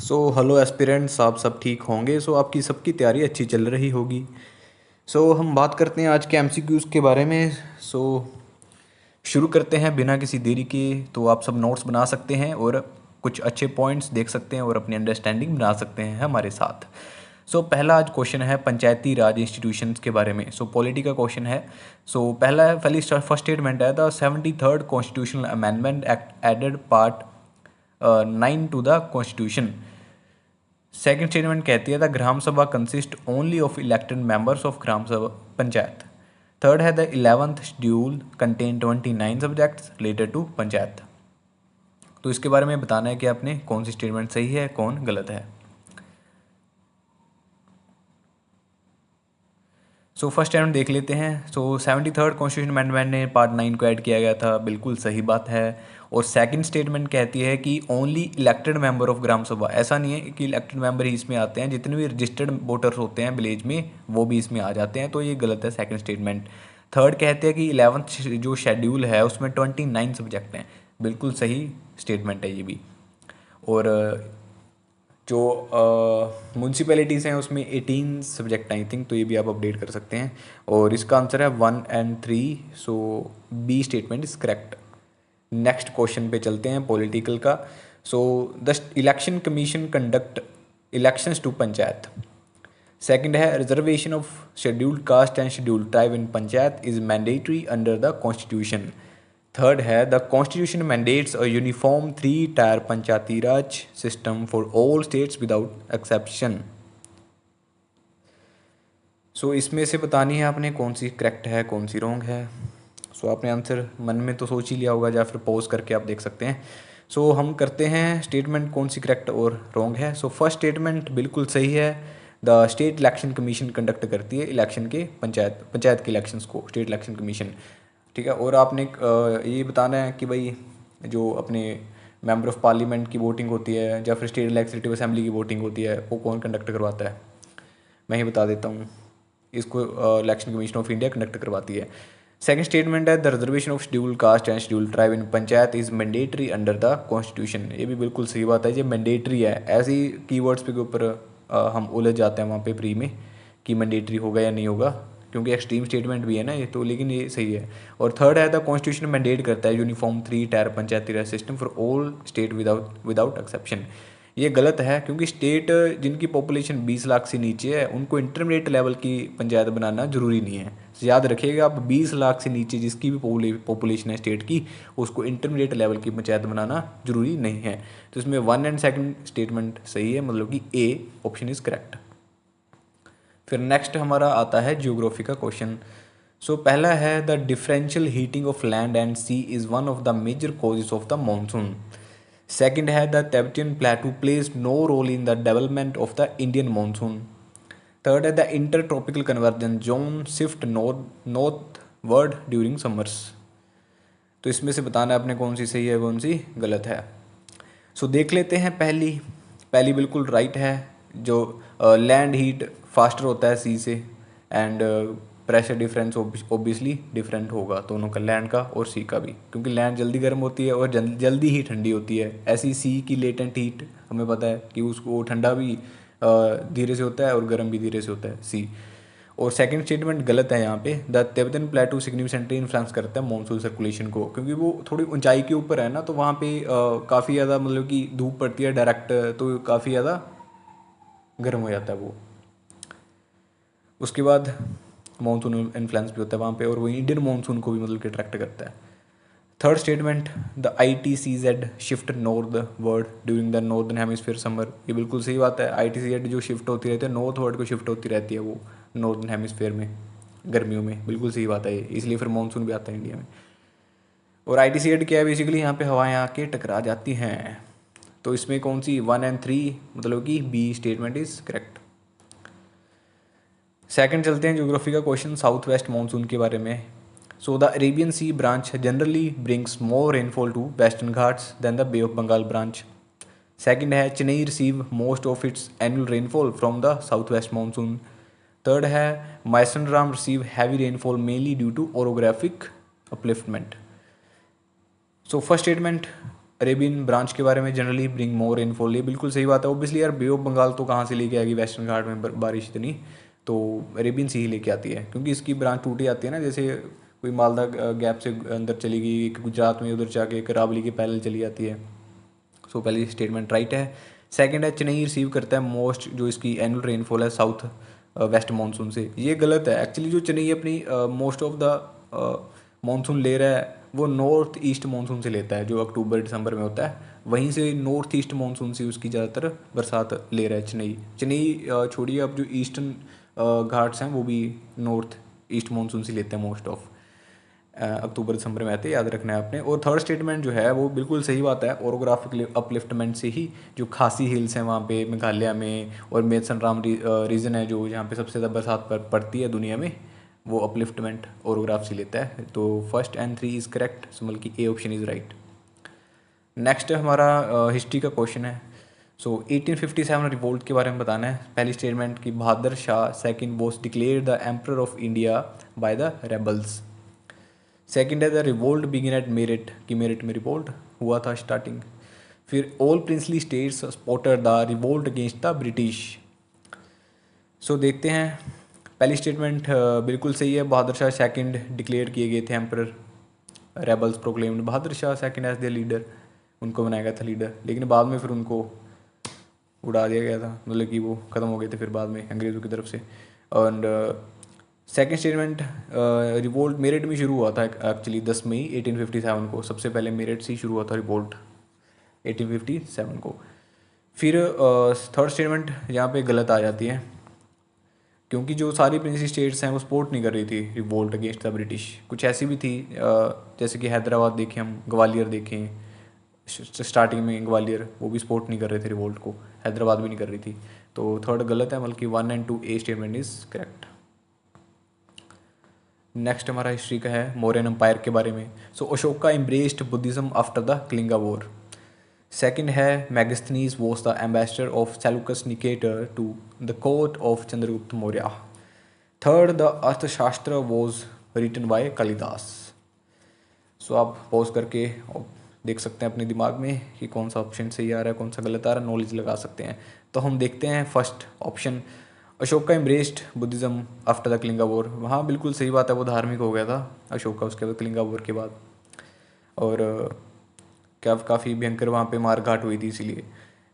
Hello aspirants, आप सब ठीक होंगे। आपकी सबकी तैयारी अच्छी चल रही होगी। हम बात करते हैं आज के एमसीक्यूज़ के बारे में। सो शुरू करते हैं बिना किसी देरी के। तो आप सब नोट्स बना सकते हैं और कुछ अच्छे पॉइंट्स देख सकते हैं और अपनी अंडरस्टैंडिंग बना सकते हैं हमारे साथ। पहला आज क्वेश्चन है पंचायती राज इंस्टीट्यूशंस के बारे में। पॉलिटी का क्वेश्चन है। पहला है फर्स्ट स्टेटमेंट है the 73rd constitutional amendment act added part 9 to the constitution. Second statement कहती है the gram sabha consist only of elected members of gram sabha panchayat. Third है the 11th schedule contain 29 subjects related to panchayat. तो इसके बारे में बताना है कि आपने कौन सी स्टेटमेंट सही है, कौन गलत है। फर्स्ट स्टेटमेंट देख लेते हैं। 73rd कॉन्स्टिट्यूशन अमेंडमेंट ने पार्ट 9 को ऐड किया गया था, बिल्कुल सही बात है। और सेकंड स्टेटमेंट कहती है कि only elected member of gram सभा, ऐसा नहीं है कि इलेक्टेड मेंबर ही इसमें आते हैं, जितने भी रजिस्टर्ड वोटर्स होते हैं विलेज में वो भी इसमें आ जाते हैं। तो ये गलत है सेकंड स्टेटमेंट। थर्ड कहते हैं कि 11th जो शेड्यूल है उसमें 29 सब्जेक्ट हैं, बिल्कुल सही स्टेटमेंट है ये भी। और जो म्यूनसिपैलिटीज़ हैं उसमें 18 सब्जेक्ट आई थिंक, तो ये भी आप अपडेट कर सकते हैं। और इसका आंसर है 1 और 3। B statement is correct. Next question पे चलते हैं पॉलिटिकल का। The election commission conduct elections to panchayat. Second है reservation of scheduled caste and scheduled tribe in panchayat is mandatory under the constitution. Third है the constitution mandates a uniform 3 tier panchayati raj system for all states without exception. इसमें से बतानी है आपने कौन C correct है, कौन सी रॉन्ग है। आपने आंसर मन में तो सोच ही लिया होगा या फिर पॉज करके आप देख सकते हैं। हम करते हैं स्टेटमेंट कौन सी करेक्ट और रॉन्ग है। फर्स्ट स्टेटमेंट बिल्कुल सही है। The state election commission conduct करती है इलेक्शन के पंचायत के इलेक्शंस को, स्टेट इलेक्शन कमीशन। ठीक है। और आपने ये बताना है कि भाई जो अपने मेंबर ऑफ पार्लियामेंट की वोटिंग होती है या फिर स्टेट लेजिस्लेटिव असेंबली की वोटिंग होती है वो कौन कंडक्ट करवाता है। मैं ही बता देता हूँ, इसको election commission of India conduct करवाती है। सेकंड स्टेटमेंट है the reservation of schedule caste and schedule tribe in panchayat is mandatory under the constitution. ये भी बिल्कुल सही बात है, ये मैंडेटरी है। ऐसे ही कीवर्ड्स के ऊपर हम उलझ जाते हैं वहाँ पे प्री में कि मैंडेटरी होगा या नहीं होगा, क्योंकि एक्सट्रीम स्टेटमेंट भी है ना ये तो, लेकिन ये सही है। और थर्ड है द कॉन्स्टिट्यूशन मैंडेट करता है uniform 3 tier panchayati raj system for all state without exception. ये गलत है, क्योंकि स्टेट जिनकी पॉपुलेशन 20 लाख से नीचे है उनको इंटरमीडिएट लेवल की पंचायत बनाना ज़रूरी नहीं है। याद रखिएगा आप, 20 लाख से नीचे जिसकी भी पॉपुलेशन है स्टेट की, उसको इंटरमीडिएट लेवल की पंचायत बनाना ज़रूरी नहीं है। तो इसमें 1 और 2 स्टेटमेंट सही है, मतलब कि ए ऑप्शन इज़ करेक्ट। फिर नेक्स्ट हमारा आता है ज्योग्राफी का क्वेश्चन। पहला है the differential heating of land and sea is one of the major causes of the monsoon. Second है the Tibetan plateau plays no role in the development of the Indian monsoon. Third है the intertropical convergence zone shift northward during summers. तो इसमें से बताना है आपने कौन सी सही है, कौन सी गलत है। देख लेते हैं पहली पहली बिल्कुल राइट है। जो लैंड हीट फास्टर होता है सी से, and pressure difference obviously different होगा दोनों का, लैंड का और सी का भी, क्योंकि लैंड जल्दी गर्म होती है और जल्दी ही ठंडी होती है। ऐसी सी की लेटेंट हीट हमें पता है कि उसको ठंडा भी धीरे से होता है और गर्म भी धीरे से होता है, सी। और सेकंड स्टेटमेंट गलत है यहाँ पे। द तिब्बतन प्लेटू सिग्निफिकेंटली इन्फ्लुएंस करता है मॉनसून सर्कुलेशन को, क्योंकि वो थोड़ी ऊंचाई के ऊपर है ना, तो वहाँ पे काफ़ी ज़्यादा मतलब कि धूप पड़ती है डायरेक्ट, तो काफ़ी ज़्यादा गर्म हो जाता है वो। उसके बाद मानसून इन्फ्लुएंस भी होता है वहाँ पे, और वो इंडियन मानसून को भी मतलब कि अट्रैक्ट करता है। Third statement the ITCZ shift northward during the northern hemisphere summer. ये बिल्कुल सही बात है। ITCZ जो शिफ्ट होती रहती है नॉर्थ वर्ड को शिफ्ट होती रहती है वो नॉर्दर्न हेमिस्फीयर में गर्मियों में, बिल्कुल सही बात है ये, इसलिए फिर मानसून भी आता है इंडिया में। और ITCZ क्या है, बेसिकली यहाँ पे हवाएं आके टकरा जाती हैं। तो इसमें कौन सी 1 और 3, मतलब कि B statement is correct. Second चलते हैं ज्योग्राफी का क्वेश्चन, साउथ वेस्ट मानसून के बारे में। The Arabian Sea branch generally brings more rainfall to Western Ghats than the Bay of Bengal branch. Second है Chennai receive most of its annual rainfall from the south west monsoon. Third है Mawsynram receive heavy rainfall mainly due to orographic upliftment. First statement Arabian branch के बारे में generally bring more rainfall, ये बिल्कुल सही बात है। ओबियसली यार बे ऑफ बंगाल तो कहाँ से लेके आएगी वेस्टर्न घाट में बारिश इतनी, तो अरेबियन सी ही लेके आती है, क्योंकि इसकी ब्रांच टूटी आती है ना, जैसे कोई मालदा गैप से अंदर चली गई, एक गुजरात में उधर जाके करावली के पैरेलल चली जाती है। सो पहली स्टेटमेंट राइट है। सेकंड है चेन्नई रिसीव करता है मोस्ट जो इसकी एनुअल रेनफॉल है साउथ वेस्ट मानसून से, ये गलत है। एक्चुअली जो चेन्नई अपनी मोस्ट ऑफ द मानसून ले रहा है वो नॉर्थ ईस्ट मानसून से लेता है, जो अक्टूबर दिसंबर में होता है, वहीं से नॉर्थ ईस्ट मानसून से उसकी ज़्यादातर बरसात ले रहा है चेन्नई। चेन्नई छोड़िए, अब जो ईस्टर्न घाट्स हैं वो भी नॉर्थ ईस्ट मानसून से लेते हैं मोस्ट ऑफ, अक्टूबर दिसंबर में आते हैं, याद रखना है आपने। और थर्ड स्टेटमेंट जो है वो बिल्कुल सही बात है, ओरोग्राफिक अपलिफ्टमेंट से ही जो खासी हिल्स हैं वहाँ पे मेघालय में, और मेत्सन राम रीजन है जो जहाँ पे सबसे ज़्यादा बरसात पड़ती है दुनिया में, वो अपलिफ्टमेंट ओरोग्राफ से लेता है। तो फर्स्ट एंड 3 इज़ करेक्ट, सो मतलब कि A option is right. Next हमारा हिस्ट्री का क्वेश्चन है। सो 1857 रिवोल्ट के बारे में बताना है। पहली स्टेटमेंट की Bahadur Shah second was declare the emperor of India by the rebels. Second है the revolt begin at Meerut, कि मेरठ में रिवोल्ट हुआ था स्टार्टिंग। फिर all princely states supported the revolt against the British. So देखते हैं, पहली स्टेटमेंट बिल्कुल सही है, बहादुर शाह सेकंड डिक्लेयर किए गए थे emperor, rebels proclaimed, Bahadur Shah second as the leader, उनको बनाया गया था लीडर, लेकिन बाद में फिर उनको उड़ा दिया गया था, मतलब कि वो ख़त्म हो गए थे फिर बाद में अंग्रेज़ों की तरफ से। और सेकेंड स्टेटमेंट रिवोल्ट मेरठ में शुरू हुआ था एक्चुअली 10 मई 1857 को, सबसे पहले मेरठ से ही शुरू हुआ था रिवोल्ट 1857 को। फिर थर्ड स्टेटमेंट यहाँ पे गलत आ जाती है, क्योंकि जो सारी प्रिंसी स्टेट्स हैं वो सपोर्ट नहीं कर रही थी रिवोल्ट अगेंस्ट द ब्रिटिश, कुछ ऐसी भी थी जैसे कि हैदराबाद देखें हम, ग्वालियर देखें, स्टार्टिंग में ग्वालियर वो भी सपोर्ट नहीं कर रहे थे रिवोल्ट को, हैदराबाद भी नहीं कर रही थी। तो थर्ड गलत है, बल्कि 1 और 2 A statement is correct. Next हमारा हिस्ट्री का है मौर्यन एम्पायर के बारे में। So Ashoka embraced Buddhism after the Kalinga war. Second है Megasthenes was the ambassador of Seleucus Nicator to the court of Chandragupta Maurya. Third the Arthashastra was written by Kalidas. So आप pause करके देख सकते हैं अपने दिमाग में कि कौन सा ऑप्शन सही आ रहा है, कौन सा गलत आ रहा है, नॉलेज लगा सकते हैं। तो हम देखते हैं first option, Ashoka embraced Buddhism after the Kalinga war. हाँ बिल्कुल सही बात है, वो धार्मिक हो गया था अशोका उसके बाद, कलिंगा वॉर के बाद, और क्या काफ़ी भयंकर वहाँ पे मारकाट हुई थी इसीलिए।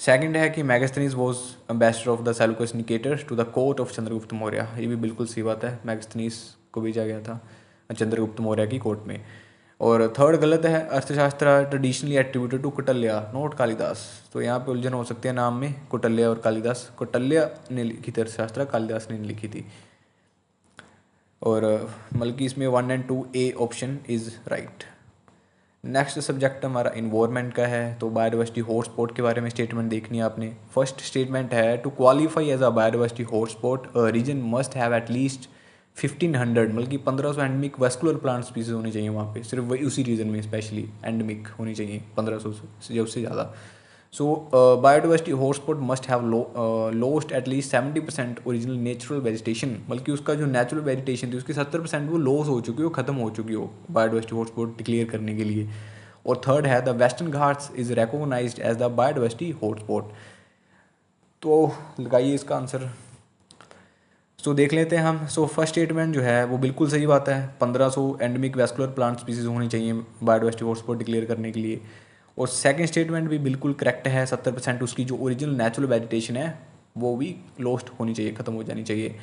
सेकंड है कि Megasthenes was ambassador of the Seleucus Nicator to the court of Chandragupta Maurya, ये भी बिल्कुल सही बात है, मैगस्थनीज को भेजा गया था चंद्रगुप्त मौर्य की कोर्ट में। और थर्ड गलत है, Arthashastra traditionally attributed to Kautilya not Kalidas. तो यहाँ पे उलझन हो सकती है नाम में, कुटल्या और कालिदास, कुटल्या ने लिखी थी अर्थशास्त्र, कालिदास ने लिखी थी। और मतलब कि इसमें 1 और 2 ए option is right. Next subject हमारा इन्वायरमेंट का है। तो बायोडाइवर्सिटी हॉटस्पॉट के बारे में स्टेटमेंट देखनी है आपने। फर्स्ट स्टेटमेंट है to qualify as a biodiversity hotspot region must have at least 1500, मतलब कि 1500 एंडमिक वेस्कुलर प्लांट स्पीसीज होनी चाहिए वहाँ पे, सिर्फ वही उसी रीजन में स्पेशली एंडमिक होनी चाहिए 1500 से उससे ज़्यादा। So biodiversity hotspot must have lost at least 70% original natural vegetation, बल्कि उसका जो नेचुरल वेजिटेशन थी उसकी 70% वो लॉस हो चुकी हो, ख़त्म हो चुकी हो बायोडाइवर्सिटी हॉटस्पॉट डिक्लेयर करने के लिए। और थर्ड है the Western Ghats is recognised as the biodiversity hotspot. तो लगाइए इसका आंसर। सो देख लेते हैं हम। सो फर्स्ट स्टेटमेंट जो है वो बिल्कुल सही बात है, 1500 एंडमिक वेस्कुलर प्लांट स्पीसीज होनी चाहिए बायोडाइवर्सिटी हॉटस्पॉट डिक्लेयर करने के लिए। और सेकंड स्टेटमेंट भी बिल्कुल करेक्ट है, 70% उसकी जो ओरिजिनल नेचुरल वेजिटेशन है वो भी लॉस्ट होनी चाहिए, ख़त्म हो जानी चाहिए।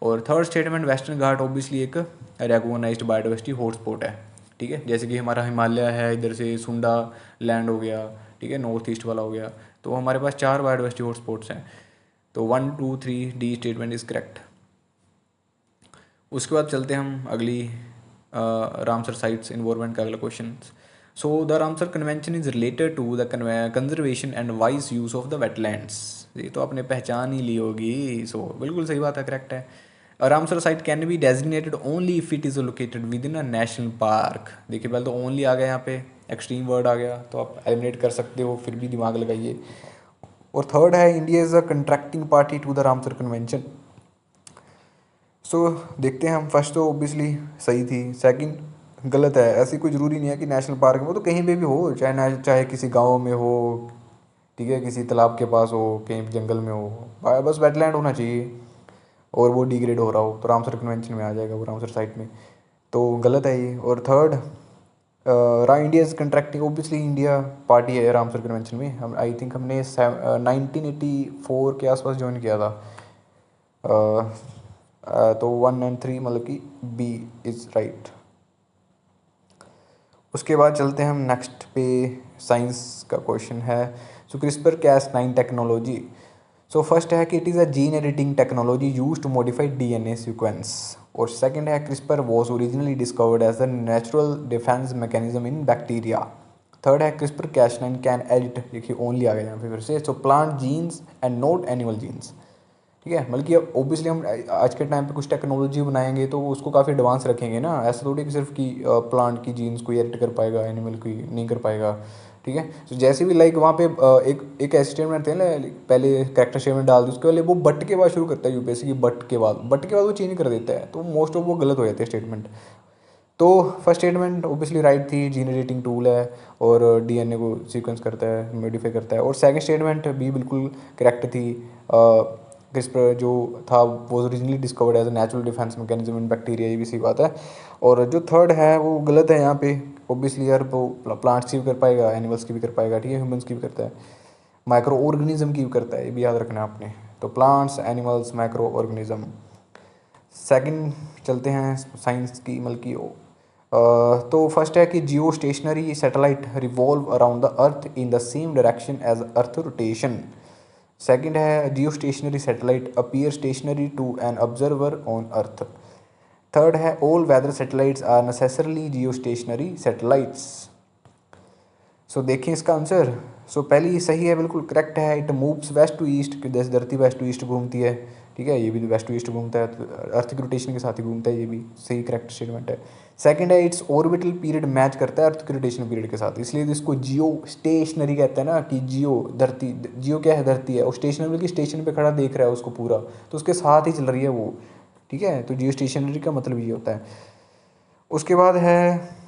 और थर्ड स्टेटमेंट वेस्टर्न घाट ऑब्वियसली एक रिकॉग्नाइज्ड बायोडाइवर्सिटी हॉटस्पॉट है, ठीक है, जैसे कि हमारा हिमालय है, इधर से सुंडा लैंड हो गया, ठीक है, नॉर्थ ईस्ट वाला हो गया, तो हमारे पास 4 बायोडाइवर्सिटी हॉटस्पॉट्स हैं। तो 1 2 3 डी स्टेटमेंट इज़ करेक्ट। उसके बाद चलते हैं हम अगली रामसर साइट्स इन्वायरमेंट का अगला question. So the Ramsar convention is related to the conservation and wise use of the wetlands. ये तो आपने पहचान ही ली होगी। सो बिल्कुल सही बात है, करेक्ट है। Ramsar site can be designated only if it is located with in a national park. देखिए पहले तो ओनली आ गया, यहाँ पे एक्सट्रीम वर्ड आ गया, तो आप एलिमिनेट कर सकते हो, फिर भी दिमाग लगाइए। और थर्ड है India is a contracting party to the Ramsar convention. So देखते हैं हम, फर्स्ट तो ओबियसली सही थी, सेकंड गलत है, ऐसी कोई ज़रूरी नहीं है कि नेशनल पार्क वो तो कहीं पे भी हो, चाहे किसी गांव में हो, ठीक है, किसी तालाब के पास हो, कहीं जंगल में हो, बस वेटलैंड होना चाहिए और वो डिग्रेड हो रहा हो तो रामसर कन्वेंशन में आ जाएगा, वो रामसर साइट में। तो गलत है ये। और third, India is contracting, obviously India party है रामसर कन्वेंशन में। हम आई थिंक हमने 1984 के आसपास ज्वाइन किया था। तो 1 और 3 मतलब कि बी इज़ राइट। उसके बाद चलते हैं हम नेक्स्ट पे, साइंस का क्वेश्चन है। So CRISPR Cas9 technology, so first है कि it is a gene editing technology use to modify DNA sequence. और सेकंड है CRISPR was originally discovered as a natural defence mechanism in bacteria. Third है CRISPR Cas9 can edit, देखिए only आ गया यहाँ पे फिर से, so plant genes and not animal genes. ठीक है, मतलब कि ओबियसली हम आज के टाइम पे कुछ टेक्नोलॉजी बनाएंगे तो उसको काफ़ी एडवांस रखेंगे ना, ऐसा थोड़ी कि सिर्फ कि प्लांट की जीन्स को एडिट कर पाएगा, एनिमल की नहीं कर पाएगा। ठीक है, तो जैसे भी लाइक वहाँ पे एक ऐसे स्टेटमेंट थे ना, पहले कैरेक्टर स्टेटमेंट डाल दी, उसके पहले वो बट के बाद शुरू करता है यूपीएससी की, बट के बाद वो चेंज कर देता है, तो मोस्ट ऑफ वो गलत हो जाते हैं स्टेटमेंट। तो फर्स्ट स्टेटमेंट ओबियसली राइट थी, जीन एडिटिंग टूल है और डीएनए को सीक्वेंस करता है, मॉडिफाई करता है। और सेकंड स्टेटमेंट भी बिल्कुल करेक्ट थी, क्रिस्पर जो था वो originally discovered as a natural defence mechanism in bacteria, ये भी सही बात है। और जो थर्ड है वो गलत है यहाँ पे, ओबियसली यार वो प्लांट्स की भी कर पाएगा, एनिमल्स की भी कर पाएगा, ठीक है, ह्यूमन्स की भी करता है, माइक्रो ऑर्गेनिज्म की भी करता है, ये भी याद रखना है आपने। तो plants, animals, micro organism. Second चलते हैं साइंस की, मतलब की तो फर्स्ट है कि geostationary satellite revolve around the earth in the same direction as earth rotation. Second है geostationary satellite appear stationary to an observer on earth. Third है all weather satellites are necessarily geostationary satellites. So देखिए इसका answer, सो पहली सही है, बिल्कुल correct है, it moves west to east, कि जैसे धरती वेस्ट टू ईस्ट घूमती है, ठीक है, ये भी वेस्ट टू ईस्ट घूमता है, तो अर्थ की रोटेशन के साथ ही घूमता है, ये भी सही करेक्ट स्टेटमेंट है। सेकंड है इट्स ऑर्बिटल पीरियड मैच करता है अर्थ के रोटेशन पीरियड के साथ, इसलिए इसको जियो स्टेशनरी कहते हैं ना, कि जियो धरती, जियो क्या है, धरती है, और स्टेशनरी की स्टेशन पे खड़ा देख रहा है उसको पूरा, तो उसके साथ ही चल रही है वो, ठीक है, तो जियो स्टेशनरी का मतलब ये होता है। उसके बाद है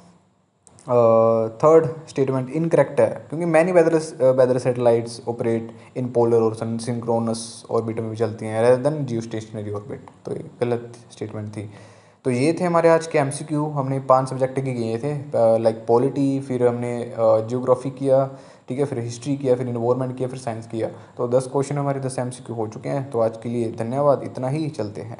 थर्ड स्टेटमेंट इनकरेक्ट है, क्योंकि many weather satellites operate in polar और सिंक्रोनस ऑर्बिट में भी चलती हैं rather than geostationary orbit, तो ये गलत स्टेटमेंट थी। तो ये थे हमारे आज के एमसीक्यू, हमने 5 सब्जेक्ट के किए थे, लाइक पॉलिटी, फिर हमने जियोग्राफी किया, ठीक है, फिर हिस्ट्री किया, फिर इन्वायरमेंट किया, फिर साइंस किया। तो 10 क्वेश्चन हमारे 10 एमसीक्यू हो चुके हैं। तो आज के लिए धन्यवाद, इतना ही, चलते हैं।